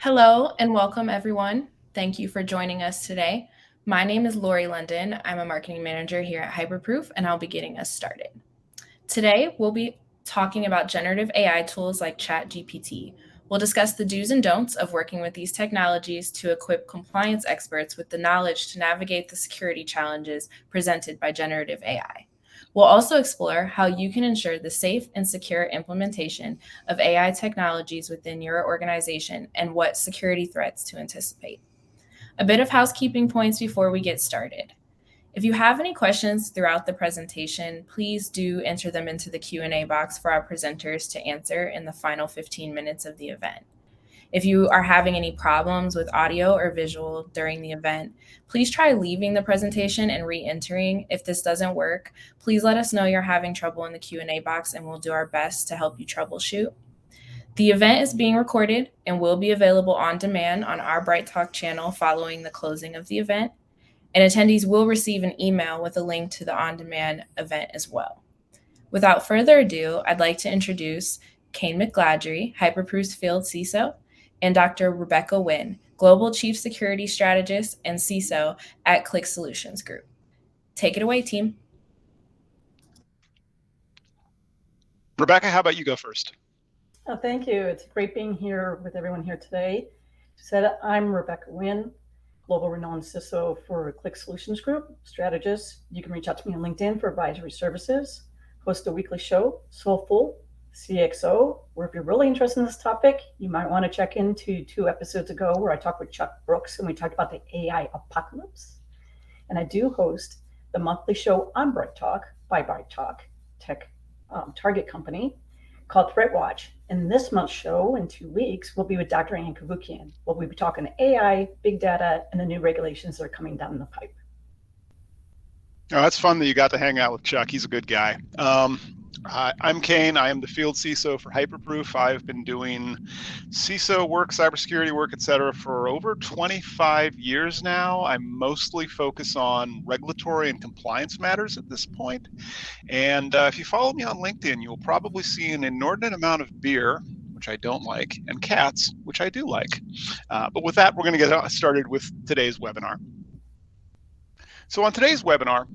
Hello and welcome, everyone. Thank you for joining us today. My name is Lori London. I'm a marketing manager here at Hyperproof, and I'll be getting us started. Today, we'll be talking about generative AI tools like ChatGPT. We'll discuss the do's and don'ts of working with these technologies to equip compliance experts with the knowledge to navigate the security challenges presented by generative AI. We'll also explore how you can ensure the safe and secure implementation of AI technologies within your organization and what security threats to anticipate. A bit of housekeeping points before we get started. If you have any questions throughout the presentation, please do enter them into the Q&A box for our presenters to answer in the final 15 minutes of the event. If you are having any problems with audio or visual during the event, please try leaving the presentation and re-entering. If this doesn't work, please let us know you're having trouble in the Q&A box and we'll do our best to help you troubleshoot. The event is being recorded and will be available on demand on our Bright Talk channel following the closing of the event, and attendees will receive an email with a link to the on-demand event as well. Without further ado, I'd like to introduce Kane McGladrey, Hyperproof's Field CISO, and Dr. Rebecca Wynn, Global Chief Security Strategist and CISO at Click Solutions Group. Take it away, team. Rebecca, how about you go first? Oh, thank you. It's great being here with everyone here today. I'm Rebecca Wynn, Global Renowned CISO for Click Solutions Group, strategist. You can reach out to me on LinkedIn for advisory services. Host a weekly show, Soulful CXO, where if you're really interested in this topic, you might want to check into 2 episodes ago where I talked with Chuck Brooks and we talked about the AI apocalypse. And I do host the monthly show on Bright Talk by Bright Talk Tech target company called Threat Watch. And this month's show in 2 weeks will be with Dr. Ann Kavukian. We'll be talking AI, big data, and the new regulations that are coming down the pipe. Oh, that's fun that you got to hang out with Chuck. He's a good guy. I'm Kane. I am the field CISO for Hyperproof. I've been doing CISO work, cybersecurity work, et cetera, for over 25 years now. I mostly focus on regulatory and compliance matters at this point. And if you follow me on LinkedIn, you'll probably see an inordinate amount of beer, which I don't like, and cats, which I do like. But with that, we're going to get started with today's webinar. So on today's webinar,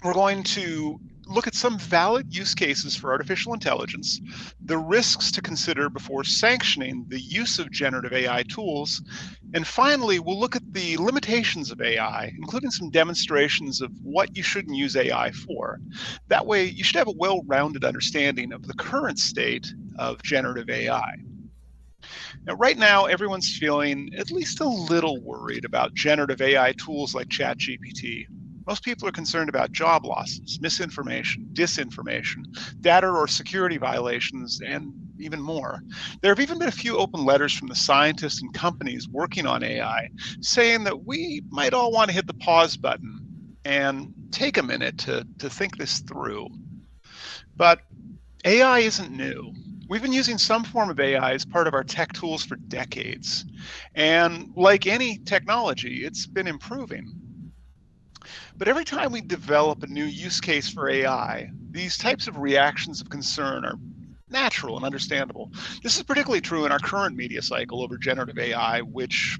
we're going to look at some valid use cases for artificial intelligence, the risks to consider before sanctioning the use of generative AI tools, and finally, we'll look at the limitations of AI, including some demonstrations of what you shouldn't use AI for. That way, you should have a well-rounded understanding of the current state of generative AI. Now, right now, everyone's feeling at least a little worried about generative AI tools like ChatGPT. Most people are concerned about job losses, misinformation, disinformation, data or security violations, and even more. There have even been a few open letters from the scientists and companies working on AI saying that we might all want to hit the pause button and take a minute to think this through. But AI isn't new. We've been using some form of AI as part of our tech tools for decades. And like any technology, it's been improving. But every time we develop a new use case for AI, these types of reactions of concern are natural and understandable. This is particularly true in our current media cycle over generative AI, which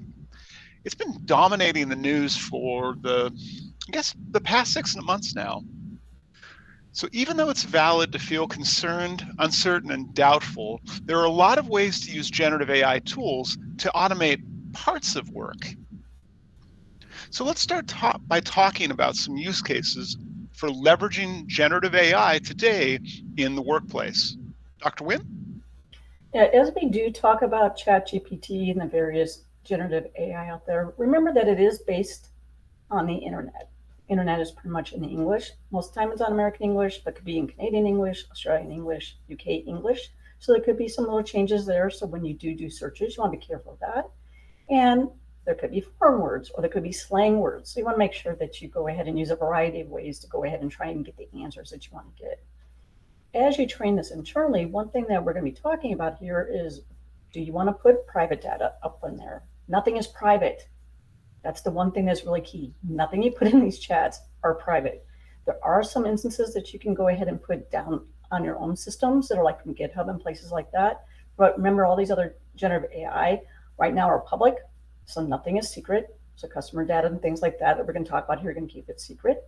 it's been dominating the news for the past 6 months now. So even though it's valid to feel concerned, uncertain, and doubtful, there are a lot of ways to use generative AI tools to automate parts of work. So let's start by talking about some use cases for leveraging generative AI today in the workplace. Dr. Wynn? Yeah, as we do talk about ChatGPT and the various generative AI out there, remember that it is based on the internet. Internet is pretty much in English. Most of the time it's on American English, but could be in Canadian English, Australian English, UK English. So there could be some little changes there. So when you do searches, you want to be careful of that. And there could be foreign words or there could be slang words. So you want to make sure that you go ahead and use a variety of ways to go ahead and try and get the answers that you want to get. As you train this internally, one thing that we're going to be talking about here is, do you want to put private data up in there? Nothing is private. That's the one thing that's really key. Nothing you put in these chats are private. There are some instances that you can go ahead and put down on your own systems that are like from GitHub and places like that. But remember, all these other generative AI right now are public, so nothing is secret. So customer data and things like that we're going to talk about here, you're going to keep it secret.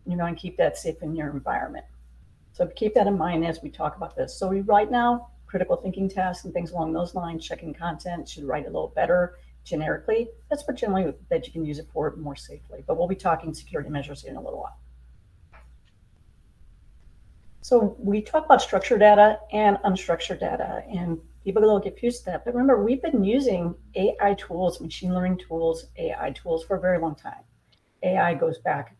You're going to keep that safe in your environment. So keep that in mind as we talk about this. So right now, critical thinking tasks and things along those lines, checking content, should write a little better generically. That's what generally that you can use it for more safely. But we'll be talking security measures in a little while. So we talk about structured data and unstructured data, and people will get used to that. But remember, we've been using AI tools, machine learning tools, AI tools for a very long time. AI goes back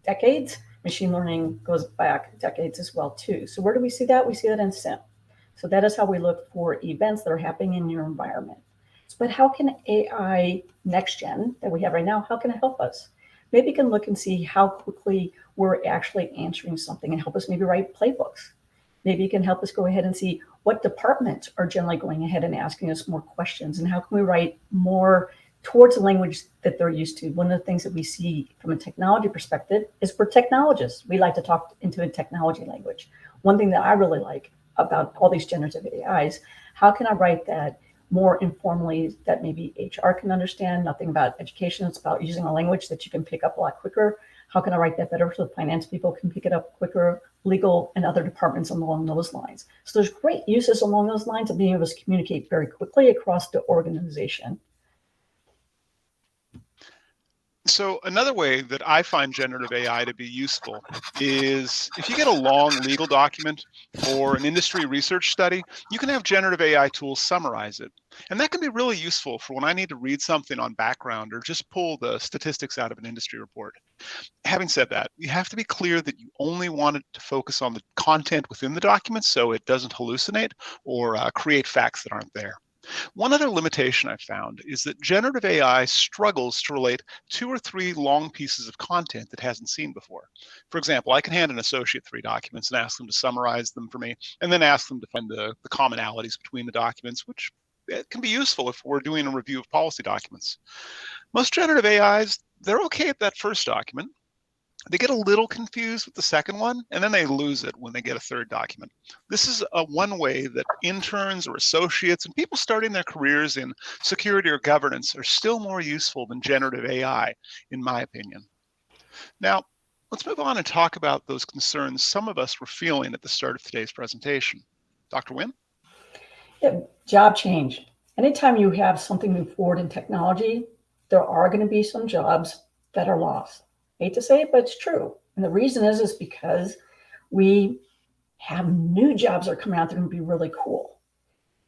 decades. Machine learning goes back decades as well, too. So where do we see that? We see that in SIM. So that is how we look for events that are happening in your environment. But how can AI next gen that we have right now, how can it help us? Maybe you can look and see how quickly we're actually answering something and help us maybe write playbooks. Maybe you can help us go ahead and see what departments are generally going ahead and asking us more questions, and how can we write more towards the language that they're used to. One of the things that we see from a technology perspective is we're technologists. We like to talk into a technology language. One thing that I really like about all these generative AIs, how can I write that more informally that maybe HR can understand, nothing about education, it's about using a language that you can pick up a lot quicker. How can I write that better so the finance people can pick it up quicker, legal and other departments along those lines. So there's great uses along those lines of being able to communicate very quickly across the organization. So another way that I find generative AI to be useful is if you get a long legal document or an industry research study, you can have generative AI tools summarize it. And that can be really useful for when I need to read something on background or just pull the statistics out of an industry report. Having said that, you have to be clear that you only want it to focus on the content within the document so it doesn't hallucinate or create facts that aren't there. One other limitation I've found is that generative AI struggles to relate 2 or 3 long pieces of content that it hasn't seen before. For example, I can hand an associate 3 documents and ask them to summarize them for me, and then ask them to find the commonalities between the documents, which it can be useful if we're doing a review of policy documents. Most generative AIs, they're okay at that first document. They get a little confused with the second one, and then they lose it when they get a third document. This is one way that interns or associates and people starting their careers in security or governance are still more useful than generative AI, in my opinion. Now, let's move on and talk about those concerns some of us were feeling at the start of today's presentation. Dr. Wynn? Yeah, job change. Anytime you have something move forward in technology, there are going to be some jobs that are lost. Hate to say it, but it's true. And the reason is because we have new jobs that are coming out that are going to be really cool.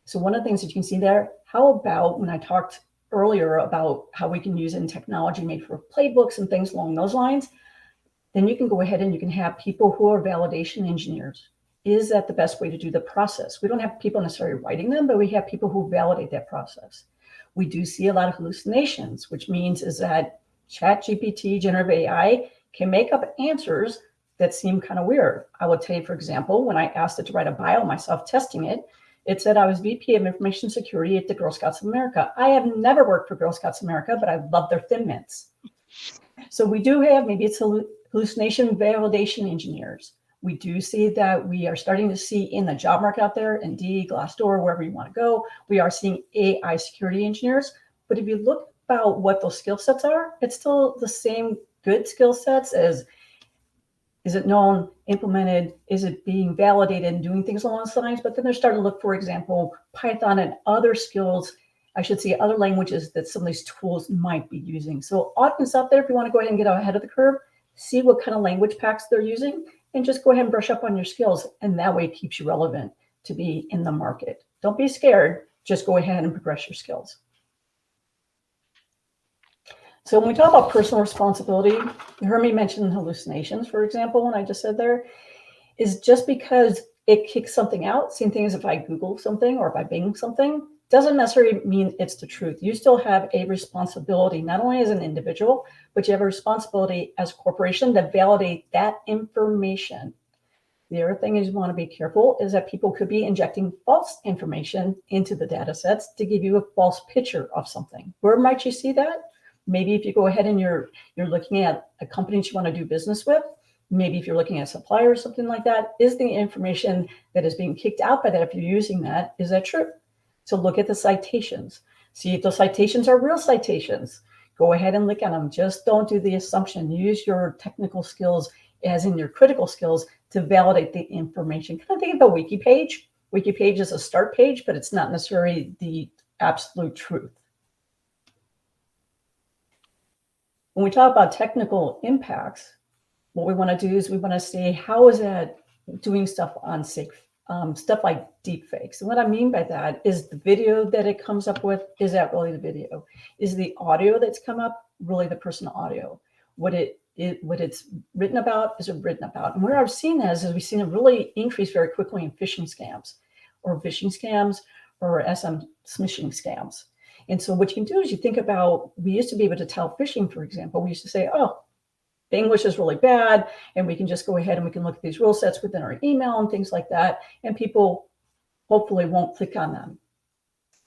So one of the things that you can see there, how about when I talked earlier about how we can use it in technology made for playbooks and things along those lines, then you can go ahead and you can have people who are validation engineers. Is that the best way to do the process? We don't have people necessarily writing them, but we have people who validate that process. We do see a lot of hallucinations, which means is that ChatGPT, generative AI, can make up answers that seem kind of weird. I will tell you, for example, when I asked it to write a bio myself testing it, it said I was VP of Information Security at the Girl Scouts of America. I have never worked for Girl Scouts of America, but I love their Thin Mints. So we do have, maybe it's hallucination validation engineers. We do see that we are starting to see in the job market out there, Indeed, Glassdoor, wherever you want to go, we are seeing AI security engineers. But if you look about what those skill sets are, it's still the same good skill sets as, is it known, implemented, is it being validated and doing things along those lines? But then they're starting to look, for example, Python and other skills, I should say other languages that some of these tools might be using. So audience out there, if you want to go ahead and get ahead of the curve, see what kind of language packs they're using and just go ahead and brush up on your skills. And that way it keeps you relevant to be in the market. Don't be scared, just go ahead and progress your skills. So when we talk about personal responsibility, you heard me mention hallucinations, for example, when I just said there, is just because it kicks something out, same thing as if I Google something or if I Bing something, doesn't necessarily mean it's the truth. You still have a responsibility, not only as an individual, but you have a responsibility as a corporation to validate that information. The other thing is you want to be careful is that people could be injecting false information into the data sets to give you a false picture of something. Where might you see that? Maybe if you go ahead and you're looking at a company that you want to do business with, maybe if you're looking at a supplier or something like that, is the information that is being kicked out by that, if you're using that, is that true? So look at the citations. See if those citations are real citations. Go ahead and look at them. Just don't do the assumption. Use your technical skills, as in your critical skills, to validate the information. Kind of think of a wiki page. Wiki page is a start page, but it's not necessarily the absolute truth. When we talk about technical impacts, what we want to do is we want to say, how is that doing stuff on safe, stuff like deep fakes? And what I mean by that is the video that it comes up with, is that really the video? Is the audio that's come up really the personal audio? What it's written about, is it written about? And where I've seen that is we've seen it really increase very quickly in phishing scams or SM smishing scams. And so what you can do is you think about, we used to be able to tell phishing, for example, we used to say, oh, the English is really bad, and we can just go ahead and we can look at these rule sets within our email and things like that, and people hopefully won't click on them.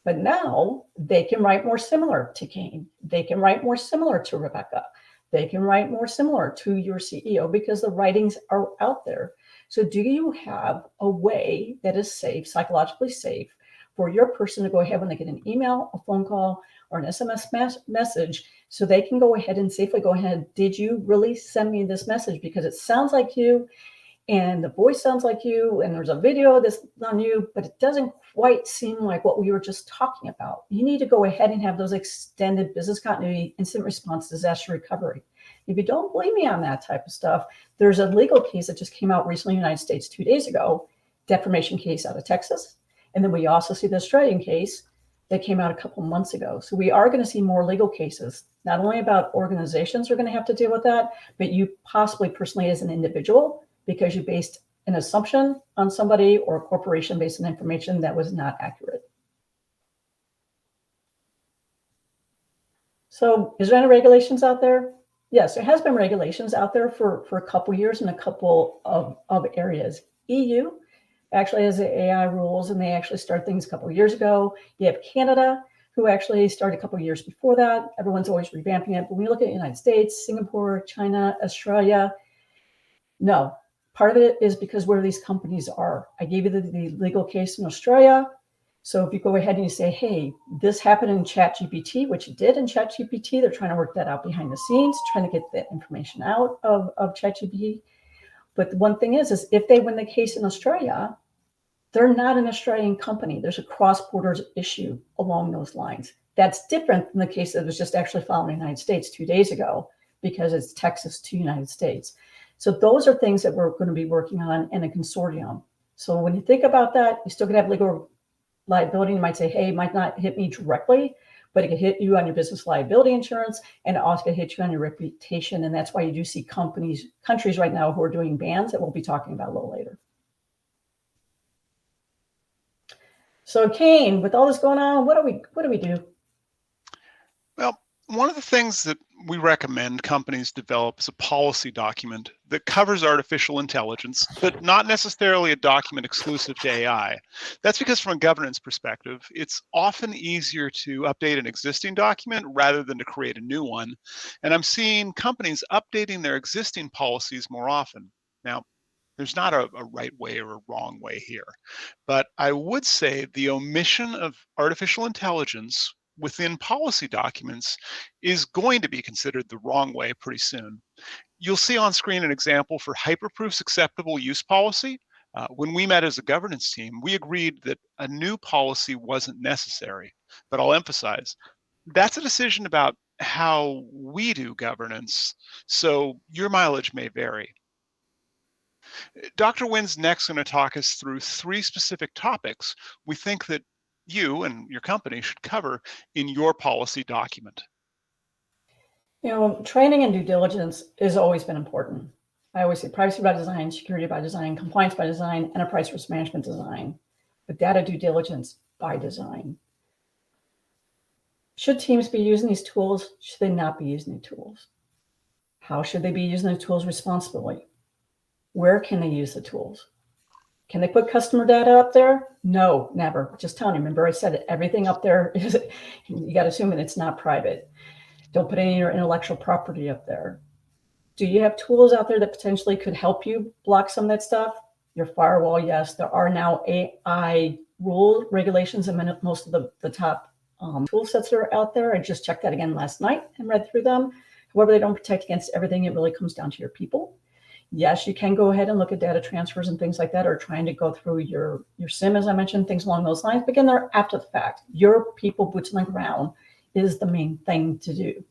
But now they can write more similar to Kane. They can write more similar to Rebecca. They can write more similar to your CEO because the writings are out there. So do you have a way that is safe, psychologically safe, for your person to go ahead when they get an email, a phone call, or an SMS message, so they can go ahead and safely go ahead, did you really send me this message? Because it sounds like you, and the voice sounds like you, and there's a video that's on you, but it doesn't quite seem like what we were just talking about. You need to go ahead and have those extended business continuity, incident response, disaster recovery. If you don't believe me on that type of stuff, there's a legal case that just came out recently in the United States 2 days ago, defamation case out of Texas. And then we also see the Australian case that came out a couple months ago. So we are going to see more legal cases, not only about organizations are going to have to deal with that, but you possibly personally as an individual, because you based an assumption on somebody or a corporation based on information that was not accurate. So is there any regulations out there? Yes, there has been regulations out there for a couple years in a couple of areas. EU actually has the AI rules, and they actually started things a couple of years ago. You have Canada, who actually started a couple of years before that. Everyone's always revamping it. But when you look at the United States, Singapore, China, Australia, no. Part of it is because where these companies are. I gave you the legal case in Australia. So if you go ahead and you say, hey, this happened in ChatGPT, which it did in ChatGPT, they're trying to work that out behind the scenes, trying to get that information out of ChatGPT. But the one thing is if they win the case in Australia, they're not an Australian company. There's a cross-border issue along those lines. That's different than the case that was just actually filed in the United States 2 days ago, because it's Texas to United States. So those are things that we're going to be working on in a consortium. So when you think about that, you still could have legal liability. You might say, hey, it might not hit me directly, but it could hit you on your business liability insurance, and it also could hit you on your reputation. And that's why you do see countries right now who are doing bans that we'll be talking about a little later. So Kane, with all this going on, what do we do? Well, one of the things that we recommend companies develop is a policy document that covers artificial intelligence, but not necessarily a document exclusive to AI. That's because from a governance perspective, it's often easier to update an existing document rather than to create a new one. And I'm seeing companies updating their existing policies more often. Now, there's not a right way or a wrong way here, but I would say the omission of artificial intelligence within policy documents is going to be considered the wrong way pretty soon. You'll see on screen an example for Hyperproof's acceptable use policy. When we met as a governance team, we agreed that a new policy wasn't necessary, but I'll emphasize, that's a decision about how we do governance, so your mileage may vary. Dr. Wynn's next going to talk us through 3 specific topics we think that you and your company should cover in your policy document. Training and due diligence has always been important. I always say privacy by design, security by design, compliance by design, enterprise risk management design, but data due diligence by design. Should teams be using these tools? Should they not be using the tools? How should they be using the tools responsibly? Where can they use the tools? Can they put customer data up there? No, never. Just telling you, remember I said it, everything up there is, you got to assume that it's not private. Don't put any of your intellectual property up there. Do you have tools out there that potentially could help you block some of that stuff? Your firewall, yes. There are now AI rule regulations in most of the top tool sets that are out there. I just checked that again last night and read through them. However, they don't protect against everything. It really comes down to your people. Yes, you can go ahead and look at data transfers and things like that, or trying to go through your SIM, as I mentioned, things along those lines. But again, they're after the fact. Your people, boots on the ground, is the main thing to do.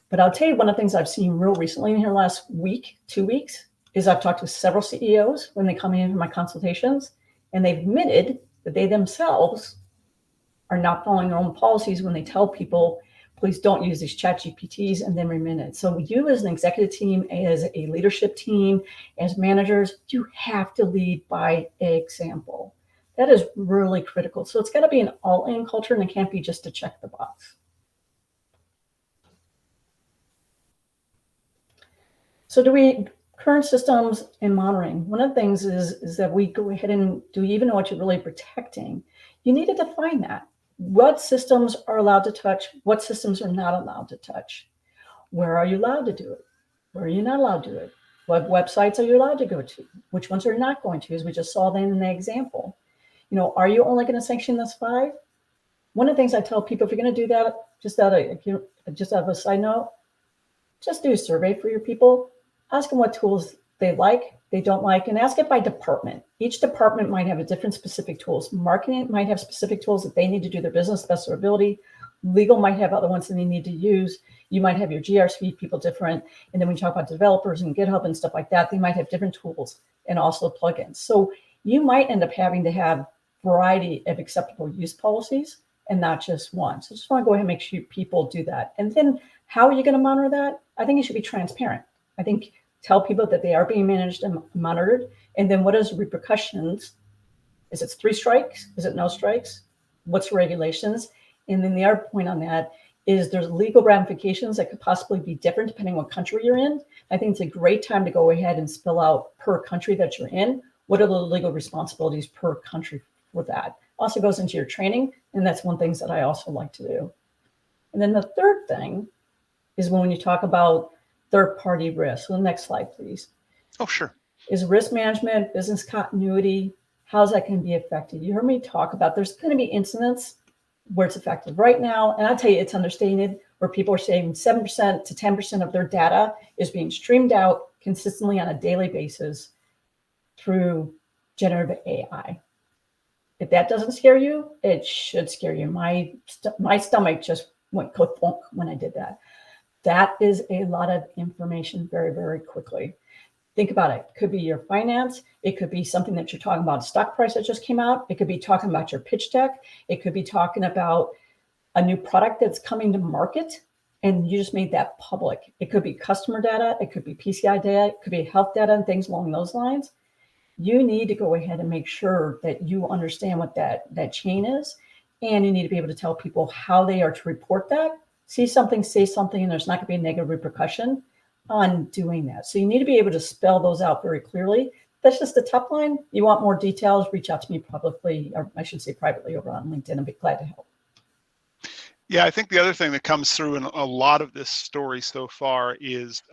But I'll tell you, one of the things I've seen real recently in here last week, 2 weeks, is I've talked to several CEOs when they come in for my consultations, and they've admitted that they themselves are not following their own policies when they tell people, please don't use these ChatGPTs, and then remit it. So you as an executive team, as a leadership team, as managers, you have to lead by example. That is really critical. So it's got to be an all-in culture, and it can't be just to check the box. So current systems and monitoring, one of the things is that we go ahead and do you even know what you're really protecting? You need to define that. What systems are allowed to touch? What systems are not allowed to touch? Where are you allowed to do it? Where are you not allowed to do it? What websites are you allowed to go to? Which ones are not going to, as we just saw then in the example? Are you only going to sanction this 5? One of the things I tell people, if you're going to do that, just out of a side note, just do a survey for your people. Ask them what tools they like, they don't like, and ask it by department. Each department might have a different specific tools. Marketing might have specific tools that they need to do their business to the best of their ability. Legal might have other ones that they need to use. You might have your GRC people different. And then when you talk about developers and GitHub and stuff like that, they might have different tools and also plugins. So you might end up having to have variety of acceptable use policies and not just one. So just want to go ahead and make sure people do that. And then how are you going to monitor that? I think it should be transparent. I think tell people that they are being managed and monitored. And then what is the repercussions? Is it 3 strikes? Is it no strikes? What's the regulations? And then the other point on that is there's legal ramifications that could possibly be different depending on what country you're in. I think it's a great time to go ahead and spill out per country that you're in. What are the legal responsibilities per country for that? Also goes into your training. And that's one thing that I also like to do. And then the third thing is when you talk about third-party risk. So the next slide, please. Oh, sure. Is risk management, business continuity, how's that going to be affected? You heard me talk about there's going to be incidents where it's effective right now. And I'll tell you, it's understated, where people are saying 7% to 10% of their data is being streamed out consistently on a daily basis through generative AI. If that doesn't scare you, it should scare you. My stomach just went klunk when I did that. That is a lot of information very, very quickly. Think about it. It could be your finance. It could be something that you're talking about, a stock price that just came out. It could be talking about your pitch deck. It could be talking about a new product that's coming to market, and you just made that public. It could be customer data. It could be PCI data. It could be health data and things along those lines. You need to go ahead and make sure that you understand what that chain is, and you need to be able to tell people how they are to report that. See something, say something, and there's not going to be a negative repercussion on doing that. So you need to be able to spell those out very clearly. That's just the top line. You want more details, reach out to me publicly, or I should say privately, over on LinkedIn. I'd be glad to help. Yeah, I think the other thing that comes through in a lot of this story so far is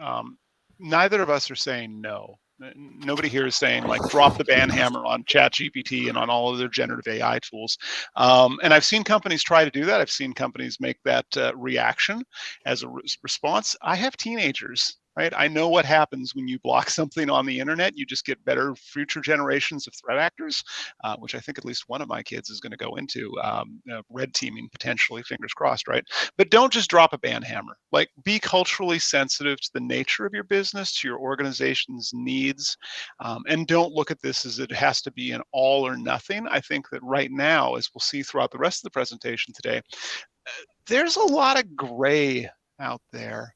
neither of us are saying no. Nobody here is saying like drop the ban hammer on ChatGPT and on all of their generative AI tools. And I've seen companies try to do that. I've seen companies make that reaction as a response. I have teenagers, right? I know what happens when you block something on the internet. You just get better future generations of threat actors, which I think at least one of my kids is going to go into red teaming potentially, fingers crossed, right? But don't just drop a ban hammer. Like be culturally sensitive to the nature of your business, to your organization's needs. And don't look at this as it has to be an all or nothing. I think that right now, as we'll see throughout the rest of the presentation today, there's a lot of gray out there.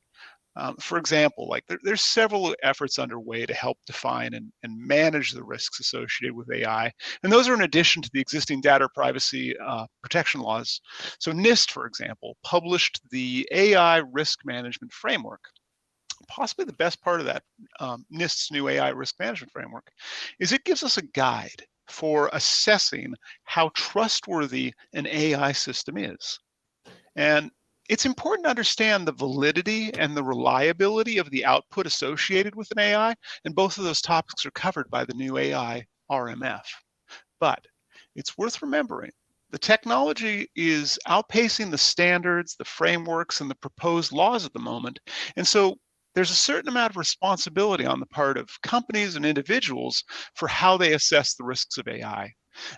For example, like there's several efforts underway to help define and manage the risks associated with AI. And those are in addition to the existing data privacy protection laws. So NIST, for example, published the AI risk management framework. Possibly the best part of that NIST's new AI risk management framework is it gives us a guide for assessing how trustworthy an AI system is. And it's important to understand the validity and the reliability of the output associated with an AI, and both of those topics are covered by the new AI RMF. But it's worth remembering The technology is outpacing the standards, the frameworks, and the proposed laws at the moment. And so there's a certain amount of responsibility on the part of companies and individuals for how they assess the risks of AI.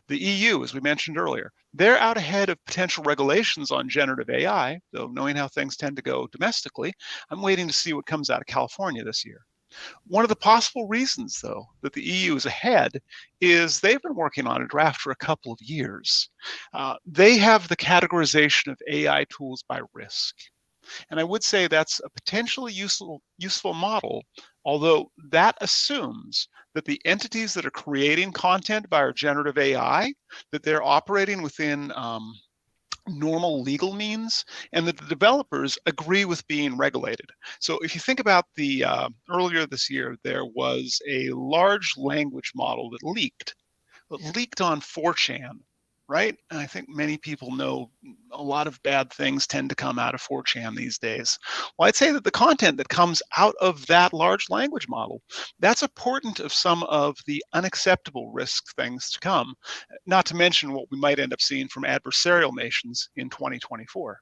The EU, as we mentioned earlier, they're out ahead of potential regulations on generative AI, though knowing how things tend to go domestically, I'm waiting to see what comes out of California this year. One of the possible reasons, though, that the EU is ahead is they've been working on a draft for a couple of years. They have the categorization of AI tools by risk. And I would say that's a potentially useful model, although that assumes that the entities that are creating content via generative AI, that they're operating within normal legal means, and that the developers agree with being regulated. So if you think about the earlier this year, there was a large language model that leaked on 4chan, right? And I think many people know a lot of bad things tend to come out of 4chan these days. Well, I'd say that the content that comes out of that large language model, that's a portent of some of the unacceptable risk things to come, not to mention what we might end up seeing from adversarial nations in 2024.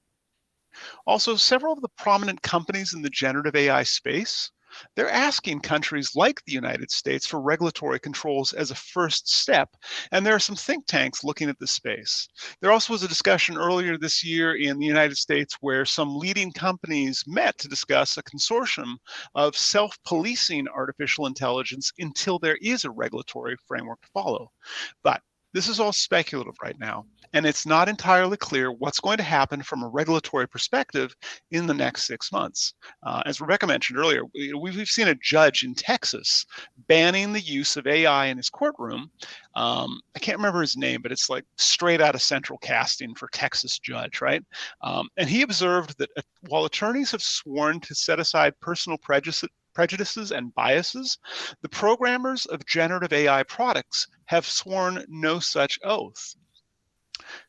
Also, several of the prominent companies in the generative AI space, they're asking countries like the United States for regulatory controls as a first step, and there are some think tanks looking at this space. There also was a discussion earlier this year in the United States where some leading companies met to discuss a consortium of self-policing artificial intelligence until there is a regulatory framework to follow. But this is all speculative right now, and it's not entirely clear what's going to happen from a regulatory perspective in the next 6 months. As Rebecca mentioned earlier, we've seen a judge in Texas banning the use of AI in his courtroom. I can't remember his name, but it's like straight out of central casting for Texas judge, right? And he observed that while attorneys have sworn to set aside personal prejudices and biases, the programmers of generative AI products have sworn no such oath.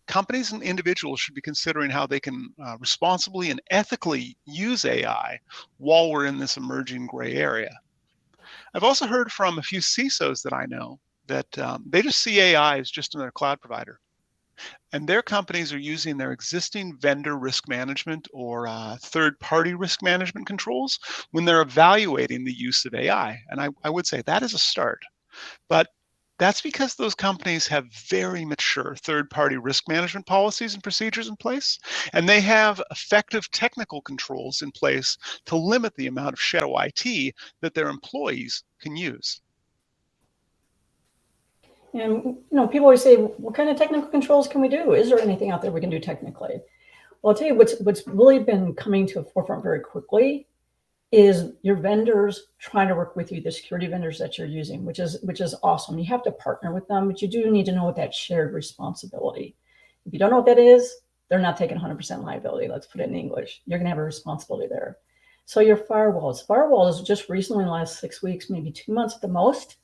Companies and individuals should be considering how they can responsibly and ethically use AI while we're in this emerging gray area. I've also heard from a few CISOs that I know that they just see AI as just another cloud provider. And their companies are using their existing vendor risk management or third-party risk management controls when they're evaluating the use of AI. And I would say that is a start. But that's because those companies have very mature third-party risk management policies and procedures in place, and they have effective technical controls in place to limit the amount of shadow IT that their employees can use. And people always say, what kind of technical controls can we do? Is there anything out there we can do technically? Well, I'll tell you what's really been coming to the forefront very quickly is your vendors trying to work with you, the security vendors that you're using, which is awesome. You have to partner with them, but you do need to know what that shared responsibility. If you don't know what that is, they're not taking 100% liability. Let's put it in English. You're going to have a responsibility there. So your firewalls just recently in the last 6 weeks, maybe 2 months at the most,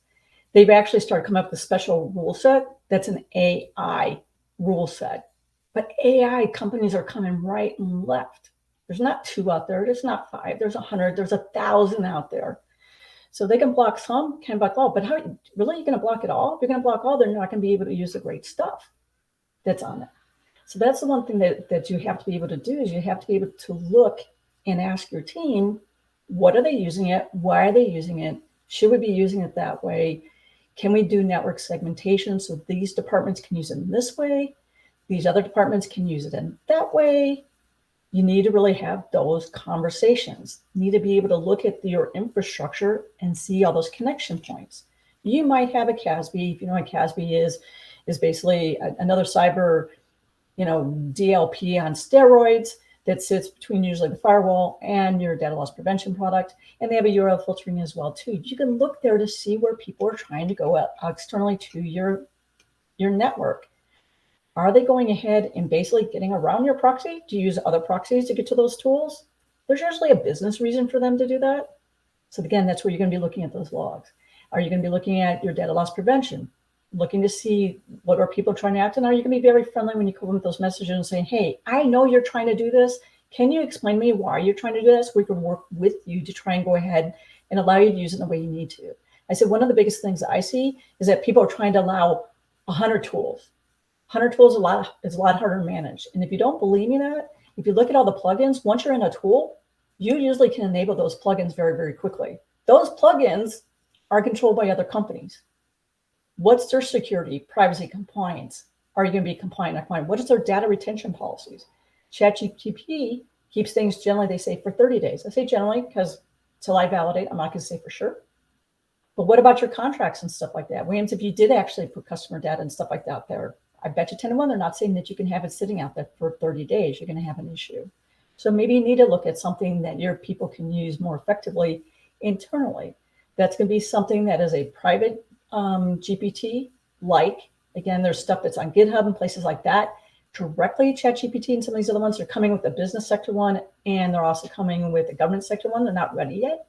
they've actually started coming up with a special rule set that's an AI rule set. But AI companies are coming right and left. There's not 2 out there. There's not 5. There's 100. There's 1,000 out there. So they can block some, can't block all. But how really are you going to block it all? If you're going to block all, they're not going to be able to use the great stuff that's on it. So that's the one thing that you have to be able to do is you have to be able to look and ask your team, what are they using it? Why are they using it? Should we be using it that way? Can we do network segmentation so these departments can use it in this way? These other departments can use it in that way. You need to really have those conversations. You need to be able to look at your infrastructure and see all those connection points. You might have a CASB. If you know what CASB is basically another cyber, DLP on steroids that sits between usually the firewall and your data loss prevention product. And they have a URL filtering as well too. You can look there to see where people are trying to go externally to your network. Are they going ahead and basically getting around your proxy? Do you use other proxies to get to those tools? There's usually a business reason for them to do that. So again, that's where you're going to be looking at those logs. Are you going to be looking at your data loss prevention? Looking to see what are people trying to act on? Are you going to be very friendly when you come with those messages and saying, hey, I know you're trying to do this. Can you explain to me why you're trying to do this? We can work with you to try and go ahead and allow you to use it in the way you need to. I said, one of the biggest things I see is that people are trying to allow 100 tools. 100 tools is a lot harder to manage. And if you don't believe me that, if you look at all the plugins, once you're in a tool, you usually can enable those plugins very, very quickly. Those plugins are controlled by other companies. What's their security, privacy, compliance? Are you going to be compliant or compliant? What is their data retention policies? ChatGPT keeps things generally, they say, for 30 days. I say generally because until I validate, I'm not going to say for sure. But what about your contracts and stuff like that? Williams, if you did actually put customer data and stuff like that there, I bet you 10 to 1, they're not saying that you can have it sitting out there for 30 days. You're going to have an issue. So maybe you need to look at something that your people can use more effectively internally. That's going to be something that is a private GPT, like, again, there's stuff that's on GitHub and places like that. Directly ChatGPT and some of these other ones are coming with the business sector one, and they're also coming with the government sector one. They're not ready yet.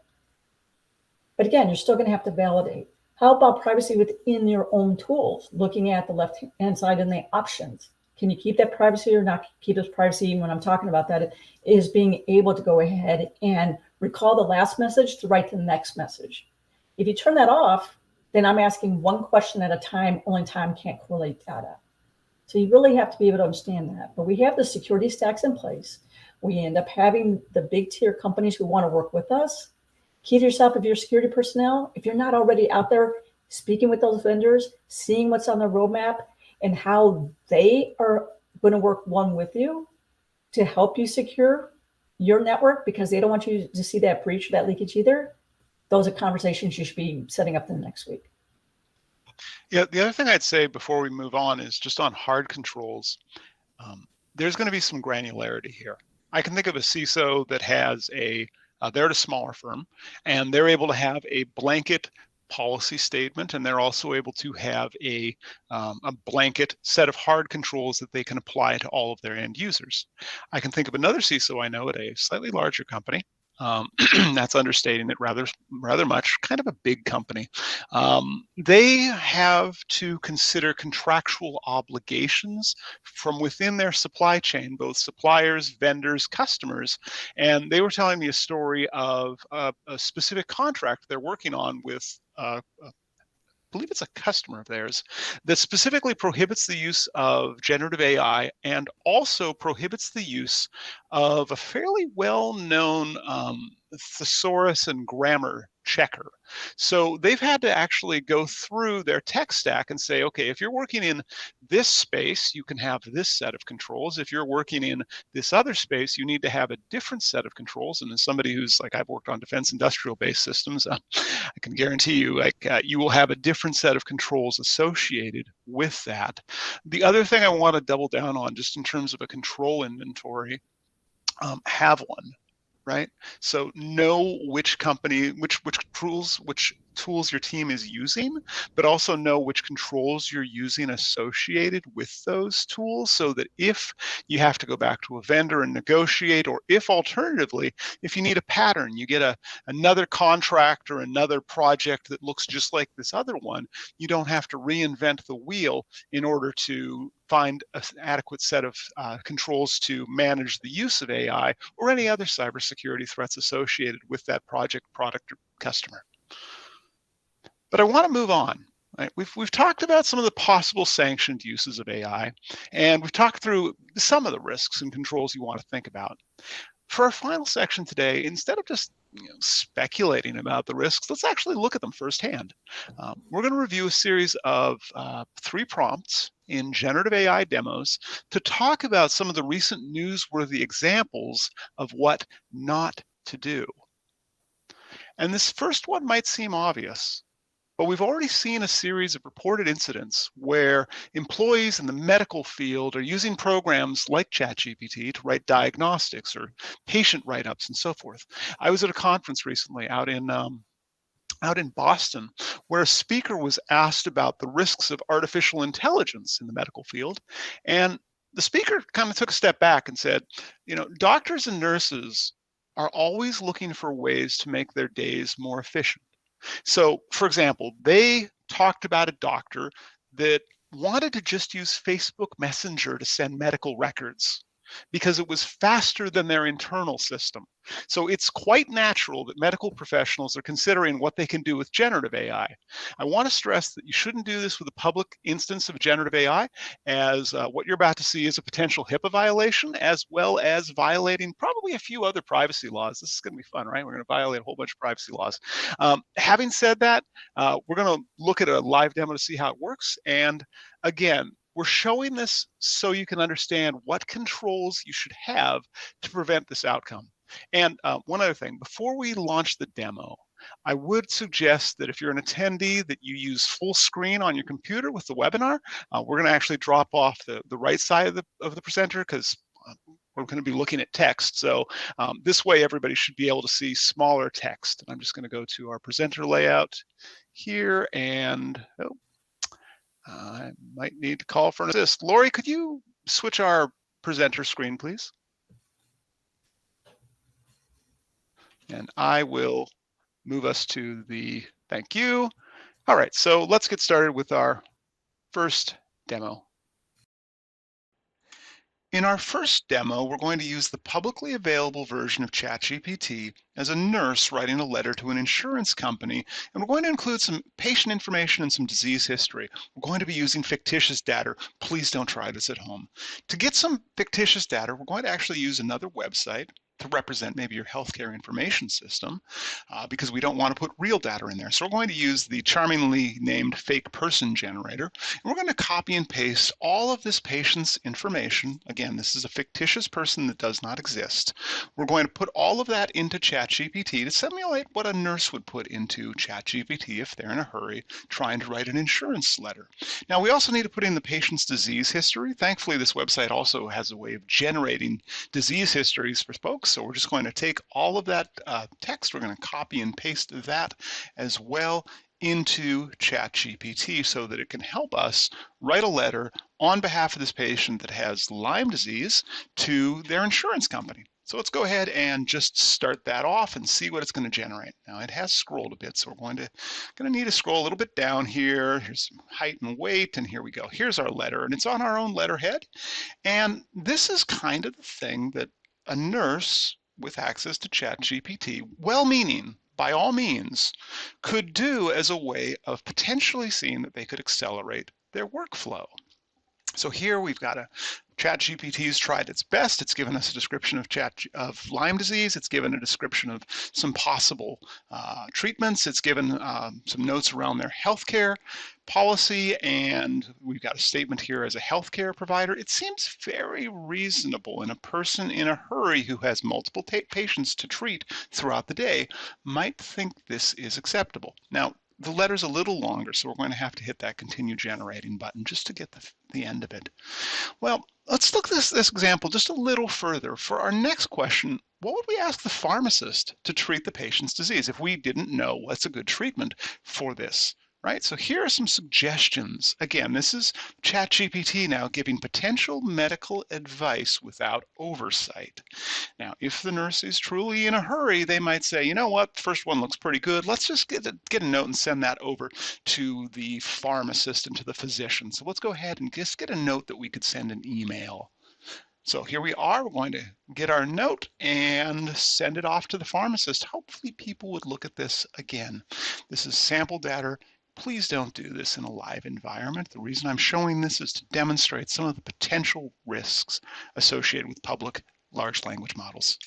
But again, you're still going to have to validate. How about privacy within your own tools? Looking at the left-hand side and the options. Can you keep that privacy or not keep this privacy? When I'm talking about that, is being able to go ahead and recall the last message to write to the next message. If you turn that off, then I'm asking one question at a time. Only time can't correlate data. So you really have to be able to understand that. But we have the security stacks in place. We end up having the big tier companies who want to work with us. Key to yourself, if you're security personnel, if you're not already out there speaking with those vendors, seeing what's on their roadmap and how they are going to work one with you to help you secure your network, because they don't want you to see that breach or that leakage either. Those are conversations you should be setting up the next week. Yeah, the other thing I'd say before we move on is just on hard controls. There's going to be some granularity here. I can think of a CISO that has they're at a smaller firm, and they're able to have a blanket policy statement, and they're also able to have a blanket set of hard controls that they can apply to all of their end users. I can think of another CISO I know at a slightly larger company. That's understating it rather much, kind of a big company. They have to consider contractual obligations from within their supply chain, both suppliers, vendors, customers. And they were telling me a story of a specific contract they're working on with I believe it's a customer of theirs, that specifically prohibits the use of generative AI and also prohibits the use of a fairly well-known thesaurus and grammar checker. So they've had to actually go through their tech stack and say, okay, if you're working in this space, you can have this set of controls. If you're working in this other space, you need to have a different set of controls. And as somebody who's like, I've worked on defense industrial based systems, I can guarantee you, you will have a different set of controls associated with that. The other thing I want to double down on, just in terms of a control inventory, have one. Right? So know which company, which tools your team is using, but also know which controls you're using associated with those tools, so that if you have to go back to a vendor and negotiate, or if alternatively, if you need a pattern, you get another contract or another project that looks just like this other one, you don't have to reinvent the wheel in order to find an adequate set of controls to manage the use of AI or any other cybersecurity threats associated with that project, product, or customer. But I want to move on. Right? We've talked about some of the possible sanctioned uses of AI, and we've talked through some of the risks and controls you want to think about. For our final section today, instead of just speculating about the risks, let's actually look at them firsthand. We're going to review a series of 3 prompts in generative AI demos to talk about some of the recent newsworthy examples of what not to do. And this first one might seem obvious, but we've already seen a series of reported incidents where employees in the medical field are using programs like ChatGPT to write diagnostics or patient write-ups and so forth. I was at a conference recently out in Boston, where a speaker was asked about the risks of artificial intelligence in the medical field. And the speaker kind of took a step back and said, doctors and nurses are always looking for ways to make their days more efficient. So, for example, they talked about a doctor that wanted to just use Facebook Messenger to send medical records. because it was faster than their internal system. So it's quite natural that medical professionals are considering what they can do with generative AI. I want to stress that you shouldn't do this with a public instance of generative AI, as what you're about to see is a potential HIPAA violation, as well as violating probably a few other privacy laws. This is going to be fun, right? We're going to violate a whole bunch of privacy laws. Having said that, we're going to look at a live demo to see how it works. And again, we're showing this so you can understand what controls you should have to prevent this outcome. And one other thing, before we launch the demo, I would suggest that if you're an attendee that you use full screen on your computer with the webinar. We're going to actually drop off the right side of the presenter because we're going to be looking at text. So this way everybody should be able to see smaller text. I'm just going to go to our presenter layout here, and I might need to call for an assist. Lori, could you switch our presenter screen, please? And I will move us to the, thank you. All right, so let's get started with our first demo. In our first demo, we're going to use the publicly available version of ChatGPT as a nurse writing a letter to an insurance company, and we're going to include some patient information and some disease history. We're going to be using fictitious data. Please don't try this at home. To get some fictitious data, we're going to actually use another website to represent maybe your healthcare information system, because we don't want to put real data in there. So we're going to use the charmingly named fake person generator, and we're going to copy and paste all of this patient's information. Again, this is a fictitious person that does not exist. We're going to put all of that into ChatGPT to simulate what a nurse would put into ChatGPT if they're in a hurry trying to write an insurance letter. Now, we also need to put in the patient's disease history. Thankfully, this website also has a way of generating disease histories for folks. So we're just going to take all of that text, we're going to copy and paste that as well into ChatGPT so that it can help us write a letter on behalf of this patient that has Lyme disease to their insurance company. So let's go ahead and just start that off and see what it's going to generate. Now it has scrolled a bit, so we're going to need to scroll a little bit down here. Here's some height and weight, and here we go. Here's our letter, and it's on our own letterhead. And this is kind of the thing that a nurse with access to ChatGPT, well-meaning by all means, could do as a way of potentially seeing that they could accelerate their workflow. So here we've got ChatGPT's tried its best. It's given us a description of Lyme disease. It's given a description of some possible treatments. It's given some notes around their healthcare policy, and we've got a statement here as a healthcare provider. It seems very reasonable, and a person in a hurry who has multiple patients to treat throughout the day might think this is acceptable. Now, the letter's a little longer, so we're going to have to hit that continue generating button just to get the end of it. Well, let's look at this example just a little further. For our next question, what would we ask the pharmacist to treat the patient's disease if we didn't know what's a good treatment for this? Right, so here are some suggestions. Again, this is ChatGPT now giving potential medical advice without oversight. Now, if the nurse is truly in a hurry, they might say, you know what, the first one looks pretty good. Let's just get a note and send that over to the pharmacist and to the physician. So let's go ahead and just get a note that we could send an email. So here we are, we're going to get our note and send it off to the pharmacist. Hopefully people would look at this again. This is sample data. Please don't do this in a live environment. The reason I'm showing this is to demonstrate some of the potential risks associated with public large language models.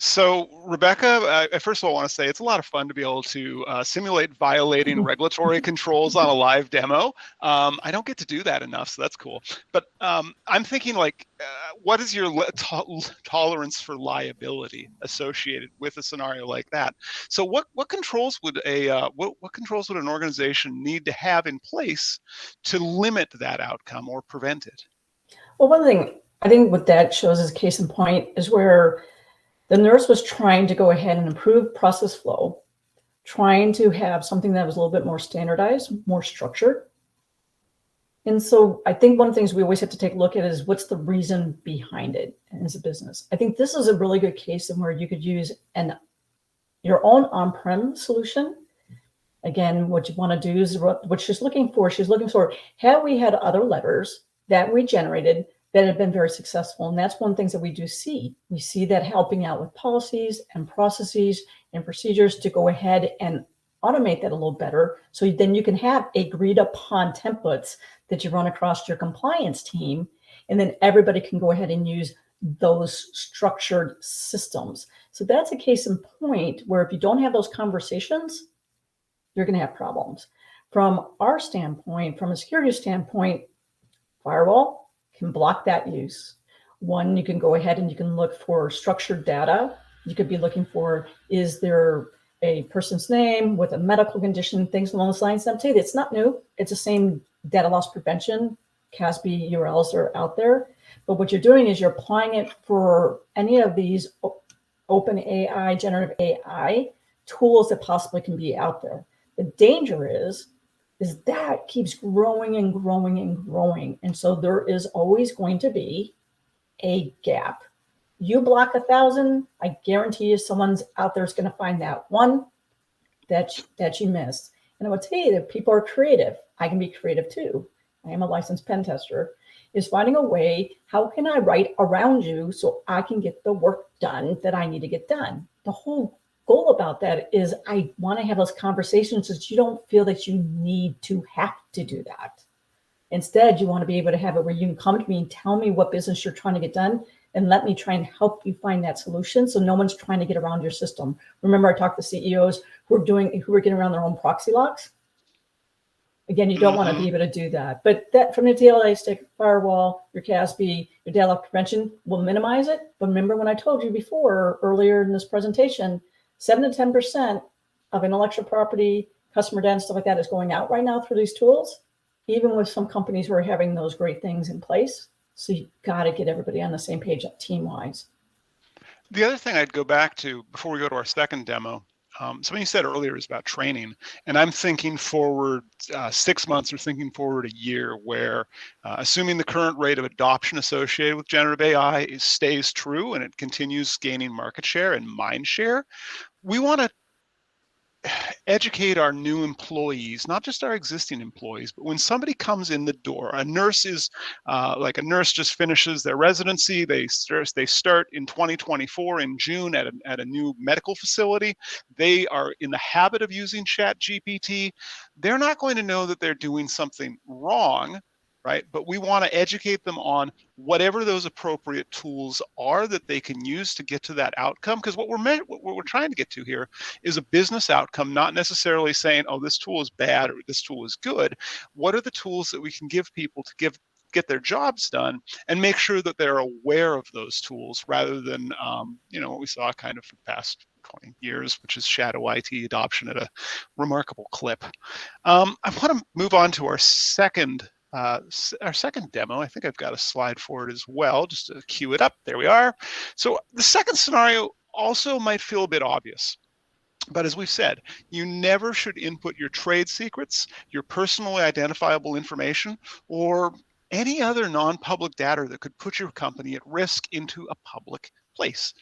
So, Rebecca, I first of all want to say it's a lot of fun to be able to simulate violating regulatory controls on a live demo. I don't get to do that enough, so that's cool. But I'm thinking, like, what is your tolerance for liability associated with a scenario like that? So, what controls would what controls would an organization need to have in place to limit that outcome or prevent it? Well, one thing I think what that shows as a case in point is where the nurse was trying to go ahead and improve process flow, trying to have something that was a little bit more standardized, more structured. And so I think one of the things we always have to take a look at is what's the reason behind it as a business. I think this is a really good case in where you could use your own on-prem solution. Again, what you want to do is what she's looking for. She's looking for, have we had other letters that we generated that have been very successful. And that's one of the things that we do see. We see that helping out with policies and processes and procedures to go ahead and automate that a little better. So then you can have agreed upon templates that you run across your compliance team, and then everybody can go ahead and use those structured systems. So that's a case in point where if you don't have those conversations, you're going to have problems. From our standpoint, from a security standpoint, firewall can block that use. One, you can go ahead and you can look for structured data. You could be looking for, is there a person's name with a medical condition, things along those lines. I'm telling you, it's not new. It's the same data loss prevention. CASB URLs are out there. But what you're doing is you're applying it for any of these open AI, generative AI tools that possibly can be out there. The danger is that keeps growing and growing and growing. And so there is always going to be a gap. You block 1,000, I guarantee you someone's out there is going to find that one that you missed. And I will tell you that people are creative. I can be creative too. I am a licensed pen tester. Is finding a way, how can I write around you so I can get the work done that I need to get done? The whole goal about that is I want to have those conversations so that you don't feel that you need to have to do that. Instead, you want to be able to have it where you can come to me and tell me what business you're trying to get done and let me try and help you find that solution so no one's trying to get around your system. Remember, I talked to CEOs who are getting around their own proxy locks. Again, you don't want to be able to do that. But that from the DLA stick, firewall, your CASB, your data loss prevention will minimize it. But remember when I told you before, earlier in this presentation, 7 to 10% of intellectual property, customer data, and stuff like that is going out right now through these tools, even with some companies who are having those great things in place. So you've got to get everybody on the same page team-wise. The other thing I'd go back to before we go to our second demo, something you said earlier is about training, and I'm thinking forward 6 months or thinking forward a year where, assuming the current rate of adoption associated with generative AI stays true and it continues gaining market share and mind share, we want to educate our new employees, not just our existing employees, but when somebody comes in the door, a nurse is like a nurse just finishes their residency. They start in 2024 in June at a new medical facility. They are in the habit of using ChatGPT. They're not going to know that they're doing something wrong, right? But we want to educate them on whatever those appropriate tools are that they can use to get to that outcome. Because what we're trying to get to here is a business outcome, not necessarily saying, oh, this tool is bad or this tool is good. What are the tools that we can give people to get their jobs done and make sure that they're aware of those tools rather than, what we saw kind of for the past 20 years, which is shadow IT adoption at a remarkable clip. I want to move on to our second demo. I think I've got a slide for it as well, just to cue it up. There we are. So the second scenario also might feel a bit obvious. But as we've said, you never should input your trade secrets, your personally identifiable information, or any other non-public data that could put your company at risk into a public place.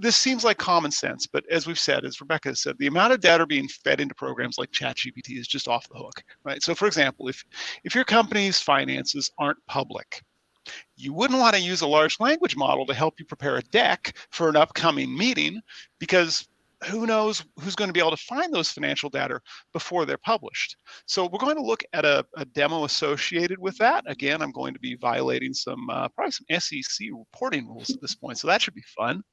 This seems like common sense, but as we've said, as Rebecca has said, the amount of data being fed into programs like ChatGPT is just off the hook, right? So for example, if your company's finances aren't public, you wouldn't want to use a large language model to help you prepare a deck for an upcoming meeting, because who knows who's going to be able to find those financial data before they're published. So we're going to look at a demo associated with that. Again, I'm going to be violating probably some SEC reporting rules at this point, so that should be fun.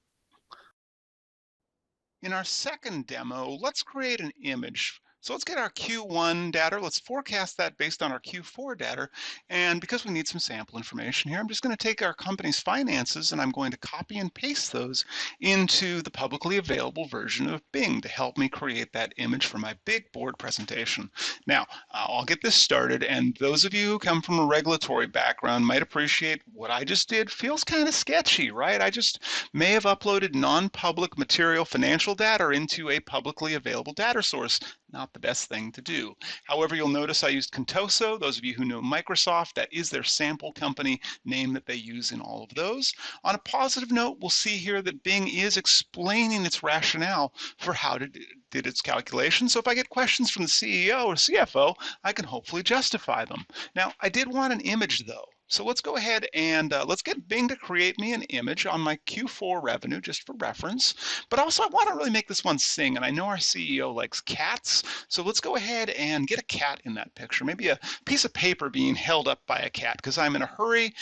In our second demo, let's create an image. So let's get our Q1 data. Let's forecast that based on our Q4 data. And because we need some sample information here, I'm just going to take our company's finances and I'm going to copy and paste those into the publicly available version of Bing to help me create that image for my big board presentation. Now, I'll get this started, and those of you who come from a regulatory background might appreciate what I just did feels kind of sketchy, right? I just may have uploaded non-public material financial data into a publicly available data source. Not the best thing to do. However, you'll notice I used Contoso. Those of you who know Microsoft, that is their sample company name that they use in all of those. On a positive note, we'll see here that Bing is explaining its rationale for how it did its calculations. So if I get questions from the CEO or CFO, I can hopefully justify them. Now, I did want an image though. So let's go ahead and let's get Bing to create me an image on my Q4 revenue just for reference. But also I want to really make this one sing, and I know our CEO likes cats. So let's go ahead and get a cat in that picture, maybe a piece of paper being held up by a cat because I'm in a hurry.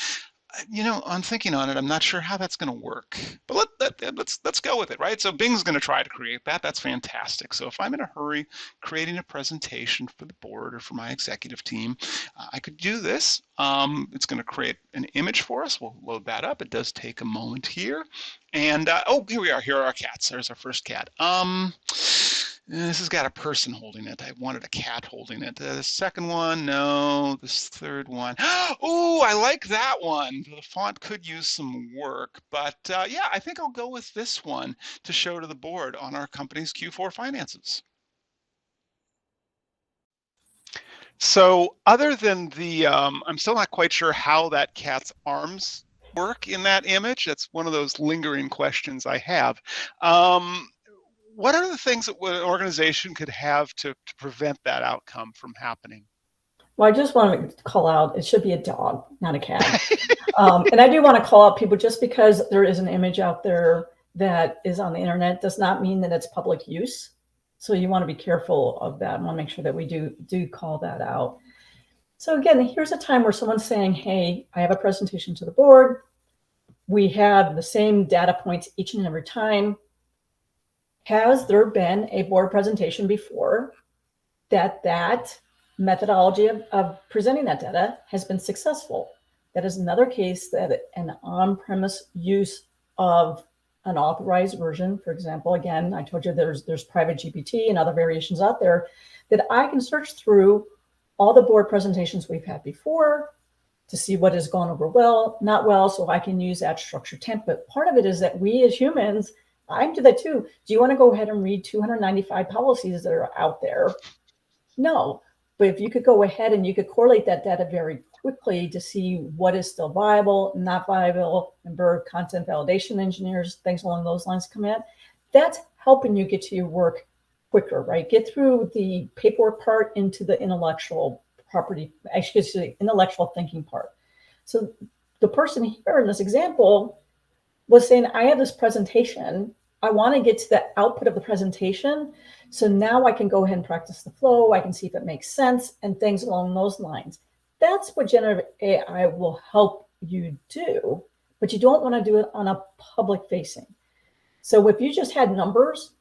I'm thinking on it. I'm not sure how that's going to work, but let's go with it, right? So Bing's going to try to create that. That's fantastic. So if I'm in a hurry creating a presentation for the board or for my executive team, I could do this. It's going to create an image for us. We'll load that up. It does take a moment here, and oh, here we are. Here are our cats. There's our first cat. This has got a person holding it. I wanted a cat holding it. The second one, no. This third one. Oh, I like that one. The font could use some work, but yeah, I think I'll go with this one to show to the board on our company's Q4 finances. So other than the, I'm still not quite sure how that cat's arms work in that image. That's one of those lingering questions I have. What are the things that an organization could have to prevent that outcome from happening? Well, I just want to call out, it should be a dog, not a cat. And I do want to call out people, just because there is an image out there that is on the internet does not mean that it's public use. So you want to be careful of that. I want to make sure that we do call that out. So again, here's a time where someone's saying, hey, I have a presentation to the board. We have the same data points each and every time. Has there been a board presentation before that methodology of presenting that data has been successful? That is another case that an on-premise use of an authorized version, for example, again, I told you there's private GPT and other variations out there, that I can search through all the board presentations we've had before to see what has gone over well, not well, so I can use that structured template. Part of it is that we as humans, I do that too. Do you want to go ahead and read 295 policies that are out there? No. But if you could go ahead and you could correlate that data very quickly to see what is still viable, not viable, and bird content validation engineers, things along those lines come in, that's helping you get to your work quicker, right? Get through the paperwork part into the intellectual property, excuse me, intellectual thinking part. So the person here in this example was saying, I have this presentation. I want to get to the output of the presentation. So now I can go ahead and practice the flow. I can see if it makes sense and things along those lines. That's what generative AI will help you do, but you don't want to do it on a public facing. So if you just had numbers,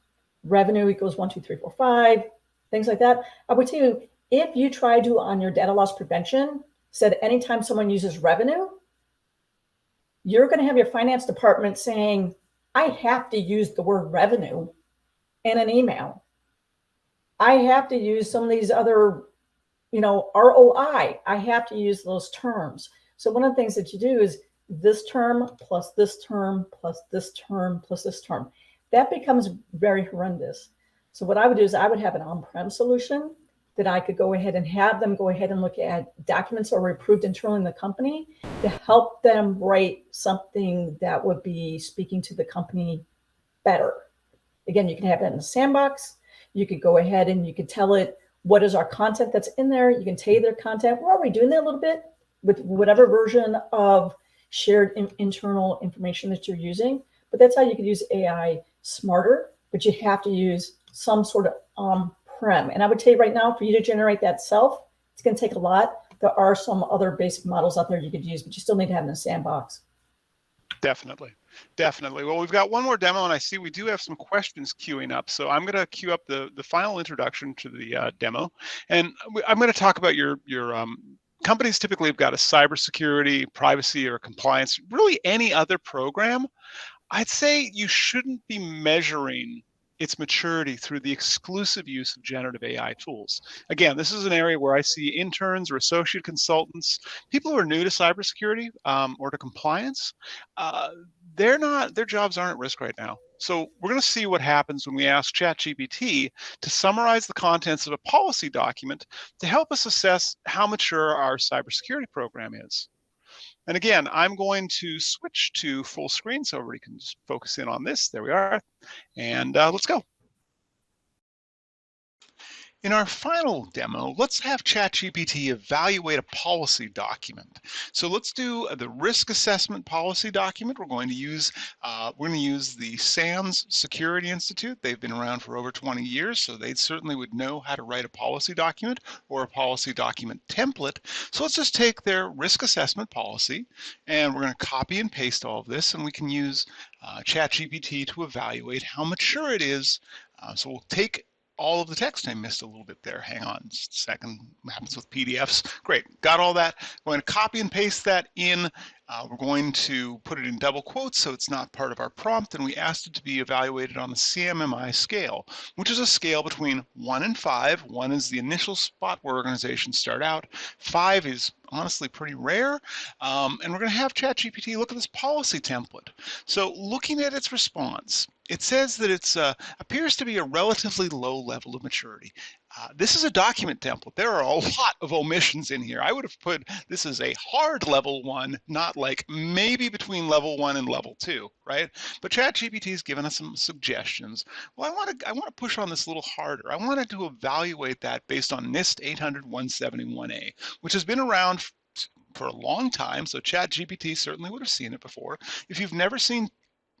revenue equals 1, 2, 3, 4, 5, things like that, I would tell you, if you try to, on your data loss prevention, said anytime someone uses revenue, you're going to have your finance department saying, I have to use the word revenue in an email. I have to use some of these other, ROI. I have to use those terms. So one of the things that you do is this term plus this term plus this term plus this term. That becomes very horrendous. So what I would do is I would have an on-prem solution that I could go ahead and have them go ahead and look at documents that were approved internally in the company to help them write something that would be speaking to the company better. Again, you can have that in the sandbox. You could go ahead and you could tell it what is our content that's in there. You can tell their content. We're already doing that a little bit with whatever version of shared internal information that you're using. But that's how you could use AI smarter, but you have to use some sort of on-prem. And I would tell you right now, for you to generate that self, it's going to take a lot. There are some other basic models out there you could use, but you still need to have in a sandbox. Definitely. Well, we've got one more demo, and I see we do have some questions queuing up. So I'm going to queue up the final introduction to the demo, and I'm going to talk about your companies. Typically have got a cybersecurity, privacy, or compliance, really any other program. I'd say you shouldn't be measuring its maturity through the exclusive use of generative AI tools. Again, this is an area where I see interns or associate consultants, people who are new to cybersecurity or to compliance, their jobs aren't at risk right now. So we're going to see what happens when we ask ChatGPT to summarize the contents of a policy document to help us assess how mature our cybersecurity program is. And again, I'm going to switch to full screen so everybody can just focus in on this. There we are. And let's go. In our final demo, let's have ChatGPT evaluate a policy document. So let's do the risk assessment policy document. We're going to use the SANS Security Institute. They've been around for over 20 years, so they certainly would know how to write a policy document or a policy document template. So let's just take their risk assessment policy, and we're going to copy and paste all of this, and we can use ChatGPT to evaluate how mature it is. So we'll take all of the text. I missed a little bit there. Hang on just a second. What happens with PDFs? Great, got all that. I'm going to copy and paste that in. We're going to put it in double quotes so it's not part of our prompt, and we asked it to be evaluated on the CMMI scale, which is a scale between 1 and 5. 1 is the initial spot where organizations start out. 5 is honestly pretty rare, and we're going to have ChatGPT look at this policy template. So looking at its response, it says that it appears to be a relatively low level of maturity. This is a document template. There are a lot of omissions in here. I would have put this as a hard level 1, not like maybe between level 1 and level 2, right? But ChatGPT has given us some suggestions. Well, I want to push on this a little harder. I wanted to evaluate that based on NIST 800-171A, which has been around for a long time, so ChatGPT certainly would have seen it before. If you've never seen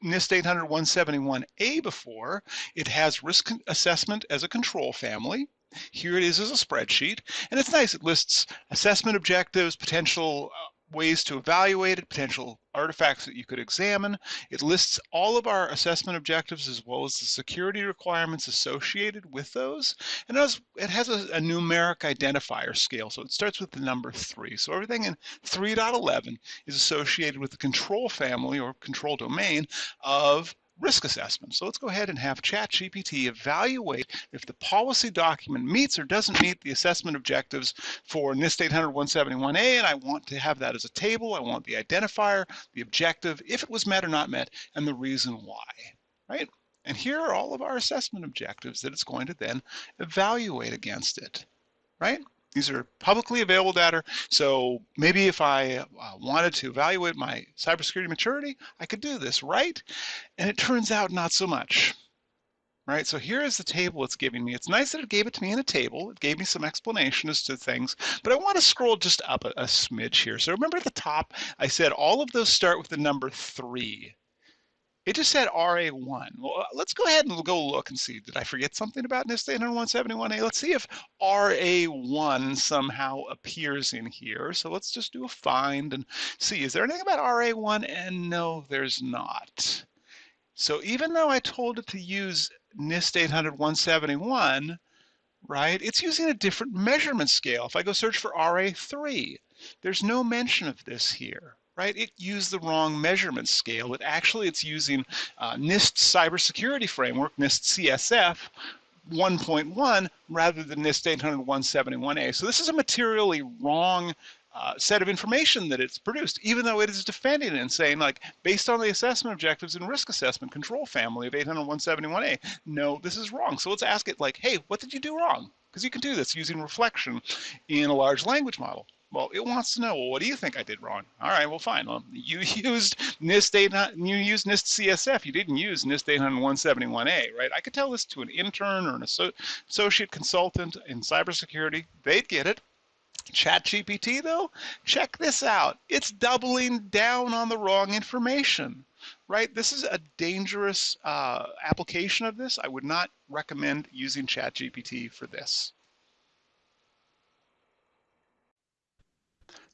NIST 800-171A before, it has risk assessment as a control family. Here it is as a spreadsheet, and it's nice. It lists assessment objectives, potential ways to evaluate it, potential artifacts that you could examine. It lists all of our assessment objectives as well as the security requirements associated with those. And it has a numeric identifier scale, so it starts with the number 3. So everything in 3.11 is associated with the control family or control domain of risk assessment. So let's go ahead and have ChatGPT evaluate if the policy document meets or doesn't meet the assessment objectives for NIST 800-171A, and I want to have that as a table. I want the identifier, the objective, if it was met or not met, and the reason why, right? And here are all of our assessment objectives that it's going to then evaluate against it, right? These are publicly available data, so maybe if I wanted to evaluate my cybersecurity maturity, I could do this, right? And it turns out not so much, right? So here is the table it's giving me. It's nice that it gave it to me in a table. It gave me some explanation as to things, but I want to scroll just up a smidge here. So remember at the top, I said all of those start with the number 3. It just said RA1. Well, let's go ahead and go look and see. Did I forget something about NIST 800-171A? Let's see if RA1 somehow appears in here. So let's just do a find and see. Is there anything about RA1? And no, there's not. So even though I told it to use NIST 800-171, right, it's using a different measurement scale. If I go search for RA3, there's no mention of this here. Right, it used the wrong measurement scale. It's using NIST Cybersecurity Framework, NIST CSF 1.1, rather than NIST 800-171A. So this is a materially wrong set of information that it's produced, even though it is defending it and saying, like, based on the assessment objectives and risk assessment control family of 800-171A, no, this is wrong. So let's ask it, like, hey, what did you do wrong? Because you can do this using reflection in a large language model. Well, it wants to know, well, what do you think I did wrong? All right, well, fine. Well, you used NIST CSF. You didn't use NIST 800-171A, right? I could tell this to an intern or an associate consultant in cybersecurity. They'd get it. ChatGPT, though, check this out. It's doubling down on the wrong information, right? This is a dangerous application of this. I would not recommend using ChatGPT for this.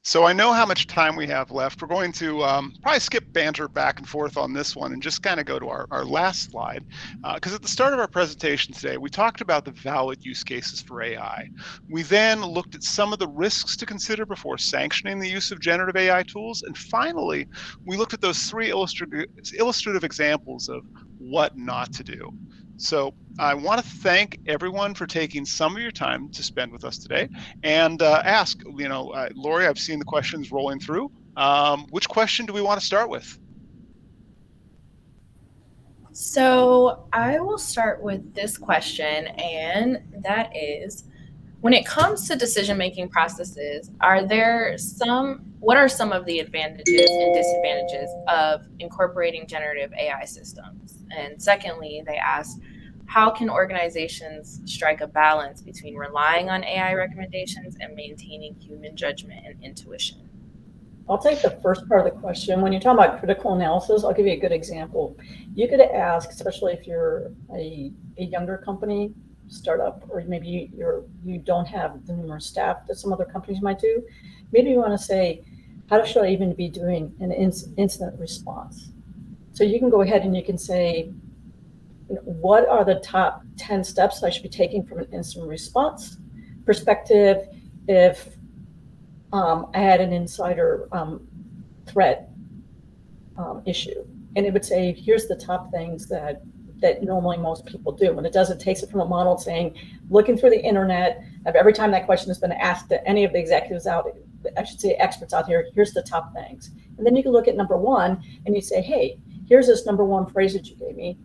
So I know how much time we have left. We're going to probably skip banter back and forth on this one and just kind of go to our last slide. Because at the start of our presentation today, we talked about the valid use cases for AI. We then looked at some of the risks to consider before sanctioning the use of generative AI tools. And finally, we looked at those 3 illustrative examples of what not to do. So I want to thank everyone for taking some of your time to spend with us today and ask, Lori, I've seen the questions rolling through. Which question do we want to start with? So I will start with this question, and that is, when it comes to decision-making processes, what are some of the advantages and disadvantages of incorporating generative AI systems? And secondly, they asked, How can organizations strike a balance between relying on AI recommendations and maintaining human judgment and intuition? I'll take the first part of the question. When you're talking about critical analysis, I'll give you a good example. You could ask, especially if you're a younger company, startup, or maybe you don't have the numerous staff that some other companies might do. Maybe you want to say, how should I even be doing an incident response? So you can go ahead and you can say, what are the top 10 steps I should be taking from an incident response perspective if I had an insider threat issue? And it would say, here's the top things that normally most people do. When it does, it takes it from a model saying, looking through the internet, of every time that question has been asked to any of the executives out, I should say experts out here, here's the top things. And then you can look at number one and you say, hey, here's this number one phrase that you gave me.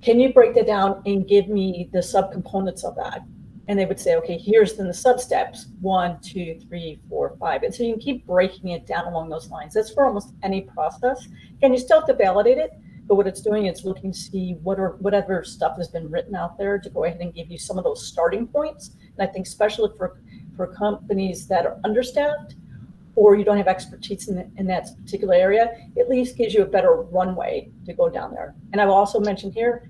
Can you break that down and give me the subcomponents of that? And they would say, okay, here's then the sub steps, 1, 2, 3, 4, 5. And so you can keep breaking it down along those lines. That's for almost any process. And you still have to validate it, but what it's doing is looking to see whatever stuff has been written out there to go ahead and give you some of those starting points. And I think especially for companies that are understaffed or you don't have expertise in that particular area, at least gives you a better runway to go down there. And I will also mention here,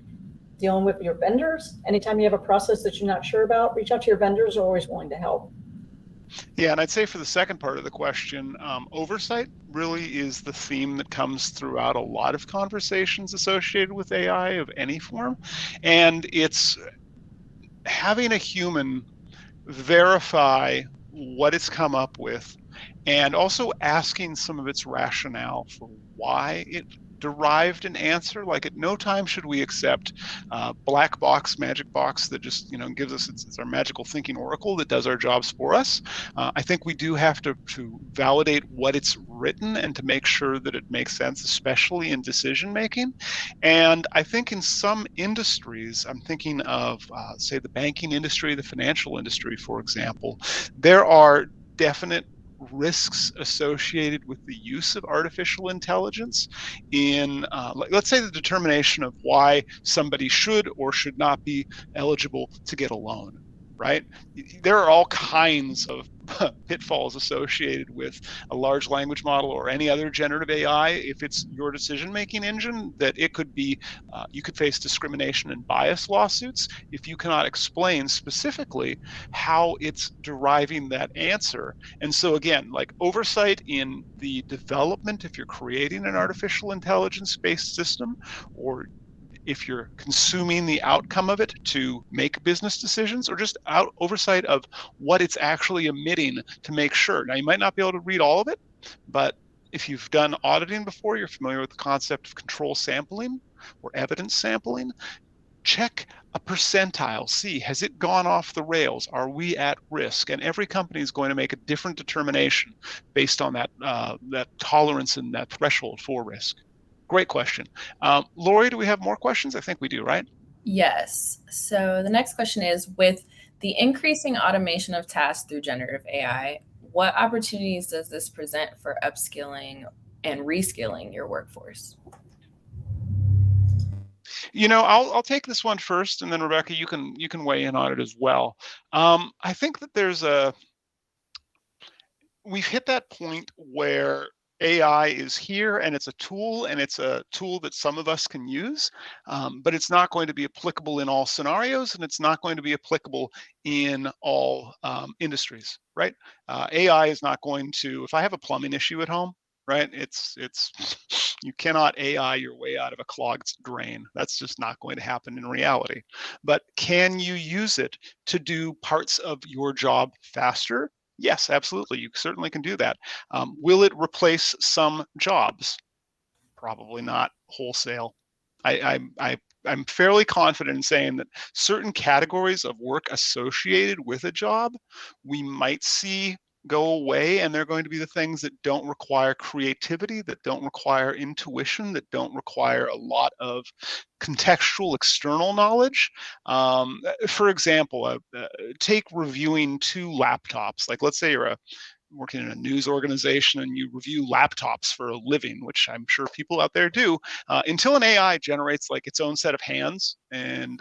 dealing with your vendors. Anytime you have a process that you're not sure about, reach out to your vendors. They're always willing to help. Yeah, and I'd say for the second part of the question, oversight really is the theme that comes throughout a lot of conversations associated with AI of any form. And it's having a human verify what it's come up with and also asking some of its rationale for why it derived an answer. Like at no time should we accept black box, magic box that just gives us it's our magical thinking oracle that does our jobs for us. I think we do have to validate what it's written and to make sure that it makes sense, especially in decision making. And I think in some industries, I'm thinking of say the banking industry, the financial industry, for example, there are definite risks associated with the use of artificial intelligence in, let's say, the determination of why somebody should or should not be eligible to get a loan, right? There are all kinds of pitfalls associated with a large language model or any other generative AI. If it's your decision-making engine, that it could be, you could face discrimination and bias lawsuits if you cannot explain specifically how it's deriving that answer. And so again, like oversight in the development, if you're creating an artificial intelligence-based system, or if you're consuming the outcome of it to make business decisions, or just oversight of what it's actually emitting to make sure. Now, you might not be able to read all of it, but if you've done auditing before, you're familiar with the concept of control sampling or evidence sampling. Check a percentile, see, has it gone off the rails? Are we at risk? And every company is going to make a different determination based on that tolerance and that threshold for risk. Great question. Lori, do we have more questions? I think we do, right? Yes. So the next question is, with the increasing automation of tasks through generative AI, what opportunities does this present for upskilling and reskilling your workforce? I'll take this one first, and then Rebecca, you can weigh in on it as well. I think that we've hit that point where AI is here and it's a tool that some of us can use, but it's not going to be applicable in all scenarios, and it's not going to be applicable in all industries, right? AI is not going to, if I have a plumbing issue at home, right? You cannot AI your way out of a clogged drain. That's just not going to happen in reality. But can you use it to do parts of your job faster? Yes, absolutely. You certainly can do that. Will it replace some jobs? Probably not wholesale. I'm fairly confident in saying that certain categories of work associated with a job we might see go away, and they're going to be the things that don't require creativity, that don't require intuition, that don't require a lot of contextual external knowledge. For example, take reviewing two laptops. Like, let's say you're working in a news organization and you review laptops for a living, which I'm sure people out there do, until an AI generates like its own set of hands and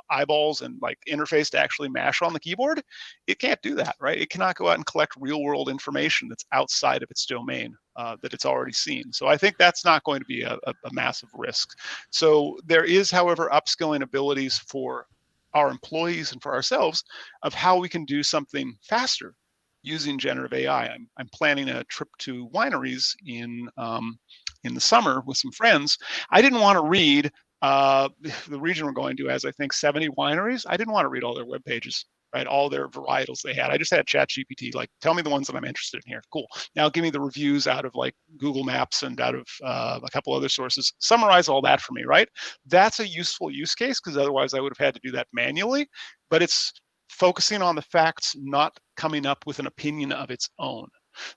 eyeballs and like interface to actually mash on the keyboard, it can't do that, right? It cannot go out and collect real world information that's outside of its domain that it's already seen. So I think that's not going to be a massive risk. So there is, however, upskilling abilities for our employees and for ourselves of how we can do something faster using generative AI. I'm planning a trip to wineries in the summer with some friends. I didn't want to read the region we're going to has, I think, 70 wineries. I didn't want to read all their web pages, right? All their varietals they had. I just had ChatGPT, like, tell me the ones that I'm interested in here. Cool. Now give me the reviews out of like Google Maps and out of a couple other sources. Summarize all that for me, right? That's a useful use case because otherwise I would have had to do that manually. But it's focusing on the facts, not coming up with an opinion of its own.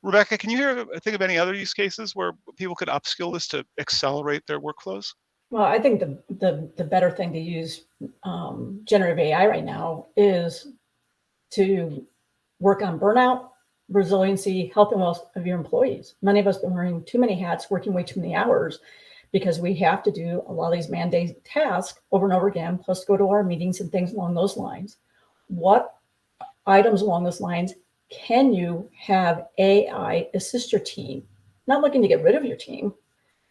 Rebecca, can you think of any other use cases where people could upskill this to accelerate their workflows? Well, I think the better thing to use generative AI right now is to work on burnout, resiliency, health and wealth of your employees. Many of us have been wearing too many hats, working way too many hours because we have to do a lot of these mandated tasks over and over again, plus go to our meetings and things along those lines. What items along those lines can you have AI assist your team? Not looking to get rid of your team,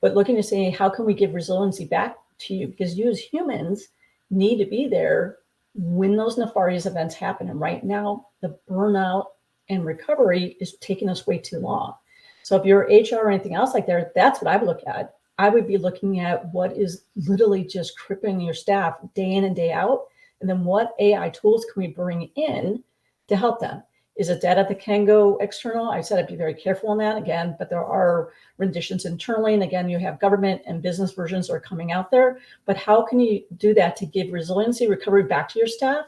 but looking to say, how can we give resiliency back to you? Because you as humans need to be there when those nefarious events happen. And right now, the burnout and recovery is taking us way too long. So if you're HR or anything else like that, that's what I would look at. I would be looking at what is literally just crippling your staff day in and day out. And then what AI tools can we bring in to help them? Is it data that can go external? I said I'd be very careful on that again, but there are renditions internally. And again, you have government and business versions are coming out there. But how can you do that to give resiliency, recovery back to your staff?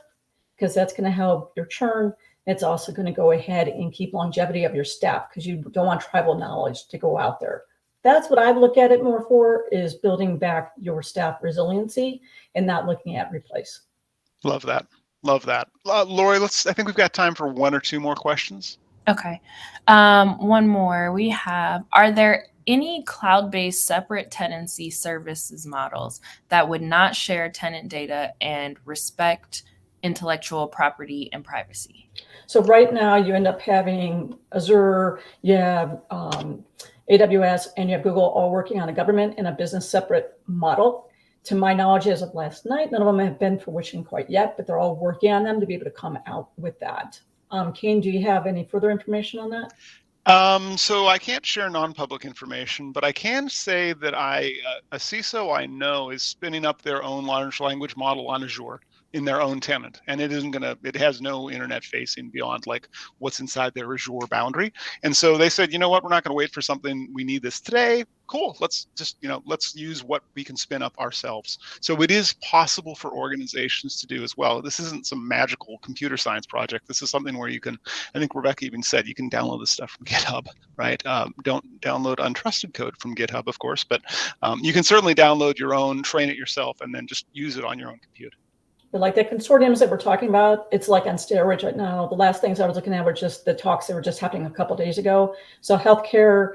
Because that's going to help your churn. It's also going to go ahead and keep longevity of your staff because you don't want tribal knowledge to go out there. That's what I look at it more for, is building back your staff resiliency and not looking at replace. Love that. Love that. Lori, I think we've got time for one or two more questions. Okay. One more. We have, are there any cloud-based separate tenancy services models that would not share tenant data and respect intellectual property and privacy? So right now you end up having Azure, you have AWS, and you have Google all working on a government and a business separate model. To my knowledge, as of last night, none of them have been fruition quite yet, but they're all working on them to be able to come out with that. Kane, do you have any further information on that? So I can't share non-public information, but I can say that a CISO I know is spinning up their own large language model on Azure in their own tenant, and it has no internet facing beyond like what's inside their Azure boundary. And so they said, you know what, we're not going to wait for something. We need this today. Cool. Let's use what we can spin up ourselves. So it is possible for organizations to do as well. This isn't some magical computer science project. This is something where you can, I think Rebecca even said, you can download this stuff from GitHub, right? Don't download untrusted code from GitHub, of course, but you can certainly download your own, train it yourself, and then just use it on your own computer. But like the consortiums that we're talking about, it's like on steroids right now. The last things I was looking at were just the talks that were just happening a couple of days ago. So healthcare,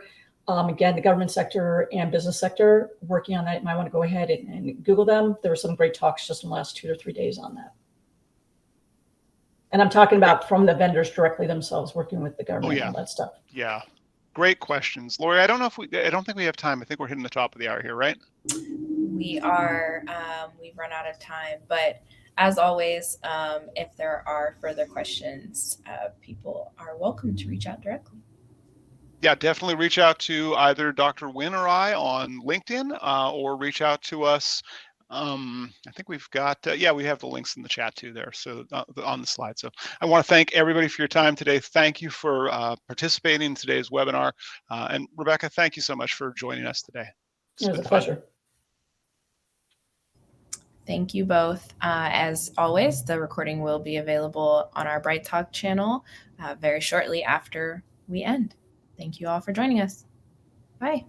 again, the government sector and business sector working on that. You might want to go ahead and Google them. There were some great talks just in the last 2 to 3 days on that. And I'm talking about from the vendors directly themselves working with the government and all that stuff. Yeah. Great questions. Lori, I don't think we have time. I think we're hitting the top of the hour here, right? We are. We've run out of time, but as always, if there are further questions, people are welcome to reach out directly. Yeah, definitely reach out to either Dr. Wynn or I on LinkedIn, or reach out to us. I think we've got, we have the links in the chat too there, so on the slide. So I want to thank everybody for your time today. Thank you for participating in today's webinar. And Rebecca, thank you so much for joining us today. It was a pleasure. Thank you both. As always, the recording will be available on our Bright Talk channel very shortly after we end. Thank you all for joining us. Bye.